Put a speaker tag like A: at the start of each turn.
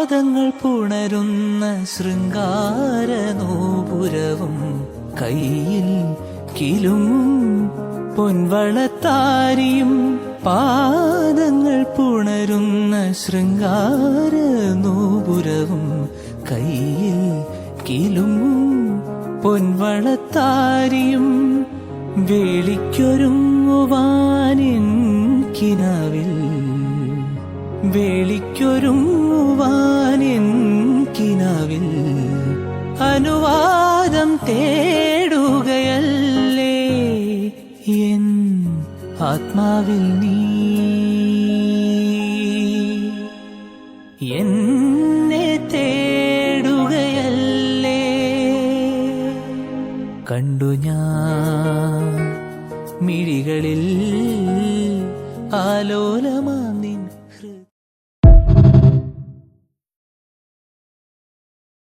A: പാദങ്ങൾ പുണരുന്ന ശൃംഗാരനൂപുരവും കയ്യിൽ കിലുങ്ങും പൊൻവളത്താരിയും. പാദങ്ങൾ പുണരുന്ന ശൃംഗാരനൂപുരവും കയ്യിൽ കിലുങ്ങും പൊൻവളത്താരിയും. വേളിക്കൊരുങ്ങുവാനെൻ കിനാവിൽ വേളിക്കൊരുങ്ങുവാനെൻ കിനാവിൽ അനുവാദം തേടുകയല്ലേ എൻ ആത്മാവിൽ നീ. എന്നെ തേടുകയല്ലേ. കണ്ടു ഞാൻ മിഴികളിൽ ആലോലമാ